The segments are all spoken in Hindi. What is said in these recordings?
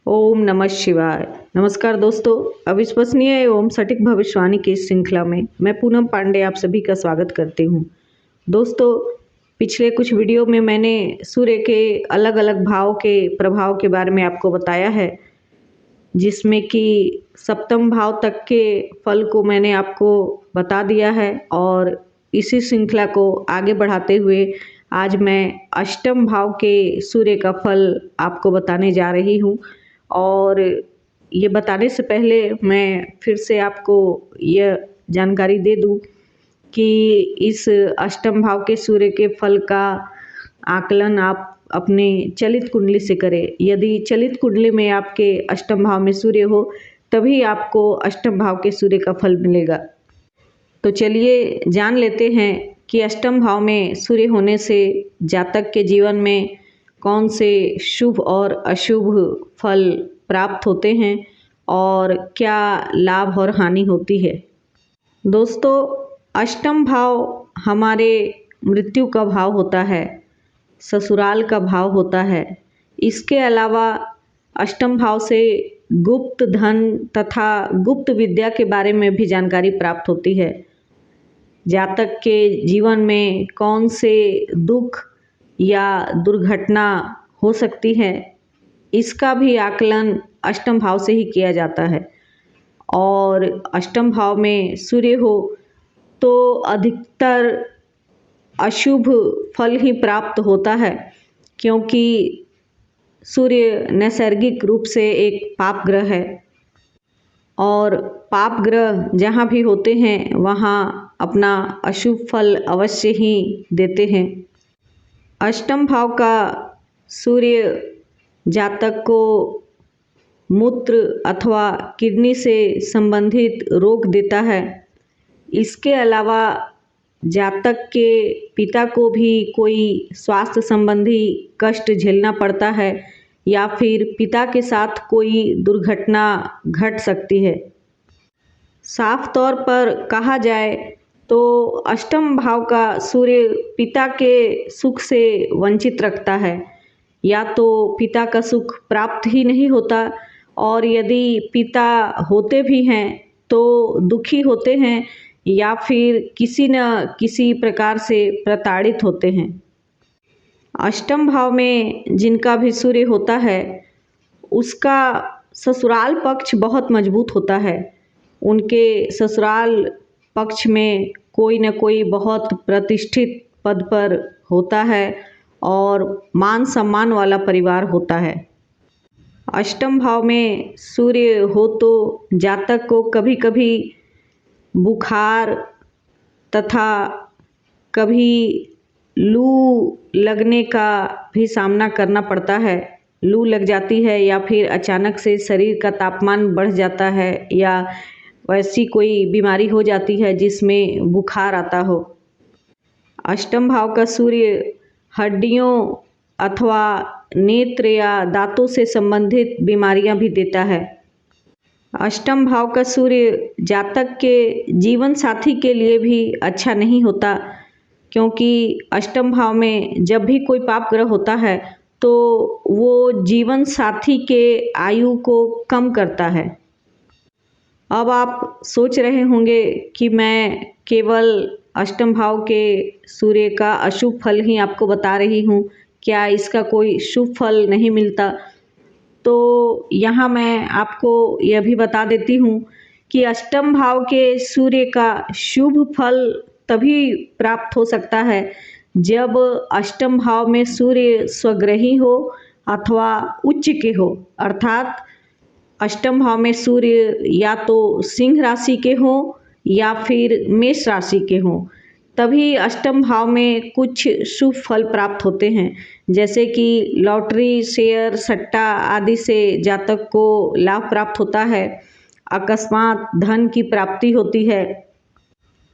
ओम नमः शिवाय। नमस्कार दोस्तों, अविश्वसनीय एवं सटीक भविष्यवाणी की इस श्रृंखला में मैं पूनम पांडे आप सभी का स्वागत करती हूँ। दोस्तों, पिछले कुछ वीडियो में मैंने सूर्य के अलग अलग भाव के प्रभाव के बारे में आपको बताया है, जिसमें कि सप्तम भाव तक के फल को मैंने आपको बता दिया है। और इसी श्रृंखला को आगे बढ़ाते हुए आज मैं अष्टम भाव के सूर्य का फल आपको बताने जा रही हूँ। और ये बताने से पहले मैं फिर से आपको यह जानकारी दे दूं कि इस अष्टम भाव के सूर्य के फल का आकलन आप अपने चलित कुंडली से करें। यदि चलित कुंडली में आपके अष्टम भाव में सूर्य हो तभी आपको अष्टम भाव के सूर्य का फल मिलेगा। तो चलिए जान लेते हैं कि अष्टम भाव में सूर्य होने से जातक के जीवन में कौन से शुभ और अशुभ फल प्राप्त होते हैं और क्या लाभ और हानि होती है। दोस्तों, अष्टम भाव हमारे मृत्यु का भाव होता है, ससुराल का भाव होता है। इसके अलावा अष्टम भाव से गुप्त धन तथा गुप्त विद्या के बारे में भी जानकारी प्राप्त होती है। जातक के जीवन में कौन से दुख या दुर्घटना हो सकती है, इसका भी आकलन अष्टम भाव से ही किया जाता है। और अष्टम भाव में सूर्य हो तो अधिकतर अशुभ फल ही प्राप्त होता है, क्योंकि सूर्य नैसर्गिक रूप से एक पाप ग्रह है और पाप ग्रह जहाँ भी होते हैं वहाँ अपना अशुभ फल अवश्य ही देते हैं। अष्टम भाव का सूर्य जातक को मूत्र अथवा किडनी से संबंधित रोग देता है। इसके अलावा जातक के पिता को भी कोई स्वास्थ्य संबंधी कष्ट झेलना पड़ता है या फिर पिता के साथ कोई दुर्घटना घट सकती है। साफ तौर पर कहा जाए तो अष्टम भाव का सूर्य पिता के सुख से वंचित रखता है, या तो पिता का सुख प्राप्त ही नहीं होता और यदि पिता होते भी हैं तो दुखी होते हैं या फिर किसी न किसी प्रकार से प्रताड़ित होते हैं। अष्टम भाव में जिनका भी सूर्य होता है उसका ससुराल पक्ष बहुत मजबूत होता है। उनके ससुराल पक्ष में कोई न कोई बहुत प्रतिष्ठित पद पर होता है और मान सम्मान वाला परिवार होता है। अष्टम भाव में सूर्य हो तो जातक को कभी कभी बुखार तथा कभी लू लगने का भी सामना करना पड़ता है। लू लग जाती है या फिर अचानक से शरीर का तापमान बढ़ जाता है या वैसी कोई बीमारी हो जाती है जिसमें बुखार आता हो। अष्टम भाव का सूर्य हड्डियों अथवा नेत्र या दांतों से संबंधित बीमारियां भी देता है। अष्टम भाव का सूर्य जातक के जीवन साथी के लिए भी अच्छा नहीं होता, क्योंकि अष्टम भाव में जब भी कोई पाप ग्रह होता है तो वो जीवन साथी के आयु को कम करता है। अब आप सोच रहे होंगे कि मैं केवल अष्टम भाव के सूर्य का अशुभ फल ही आपको बता रही हूँ, क्या इसका कोई शुभ फल नहीं मिलता? तो यहाँ मैं आपको यह भी बता देती हूँ कि अष्टम भाव के सूर्य का शुभ फल तभी प्राप्त हो सकता है जब अष्टम भाव में सूर्य स्वग्रही हो अथवा उच्च के हो। अर्थात अष्टम भाव में सूर्य या तो सिंह राशि के हो या फिर मेष राशि के हो, तभी अष्टम भाव में कुछ शुभ फल प्राप्त होते हैं। जैसे कि लॉटरी, शेयर, सट्टा आदि से जातक को लाभ प्राप्त होता है, अकस्मात धन की प्राप्ति होती है।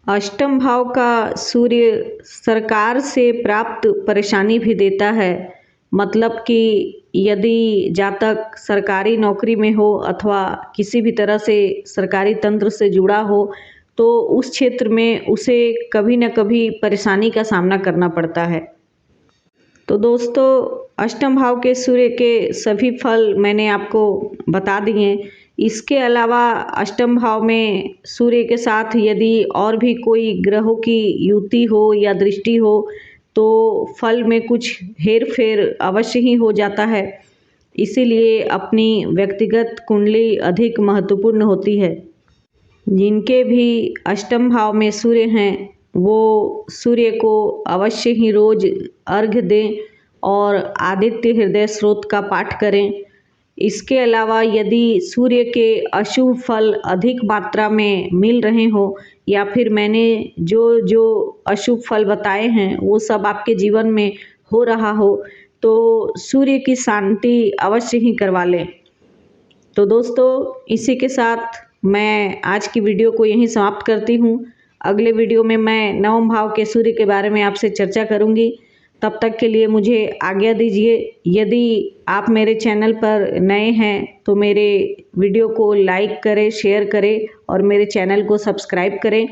अष्टम भाव का सूर्य सरकार से प्राप्त परेशानी भी देता है। मतलब कि यदि जातक सरकारी नौकरी में हो अथवा किसी भी तरह से सरकारी तंत्र से जुड़ा हो तो उस क्षेत्र में उसे कभी न कभी परेशानी का सामना करना पड़ता है। तो दोस्तों, अष्टम भाव के सूर्य के सभी फल मैंने आपको बता दिए। इसके अलावा अष्टम भाव में सूर्य के साथ यदि और भी कोई ग्रहों की युति हो या दृष्टि हो तो फल में कुछ हेर फेर अवश्य ही हो जाता है। इसीलिए अपनी व्यक्तिगत कुंडली अधिक महत्वपूर्ण होती है। जिनके भी अष्टम भाव में सूर्य हैं वो सूर्य को अवश्य ही रोज अर्घ्य दें और आदित्य हृदय स्रोत का पाठ करें। इसके अलावा यदि सूर्य के अशुभ फल अधिक मात्रा में मिल रहे हो या फिर मैंने जो जो अशुभ फल बताए हैं वो सब आपके जीवन में हो रहा हो तो सूर्य की शांति अवश्य ही करवा लें। तो दोस्तों, इसी के साथ मैं आज की वीडियो को यहीं समाप्त करती हूँ। अगले वीडियो में मैं नवम भाव के सूर्य के बारे में आपसे चर्चा करूँगी। तब तक के लिए मुझे आज्ञा दीजिए। यदि आप मेरे चैनल पर नए हैं तो मेरे वीडियो को लाइक करें, शेयर करें और मेरे चैनल को सब्सक्राइब करें।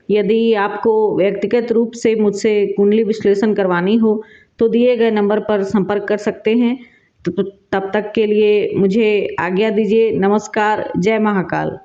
यदि आपको व्यक्तिगत रूप से मुझसे कुंडली विश्लेषण करवानी हो तो दिए गए नंबर पर संपर्क कर सकते हैं। तो तब तक के लिए मुझे आज्ञा दीजिए। नमस्कार। जय महाकाल।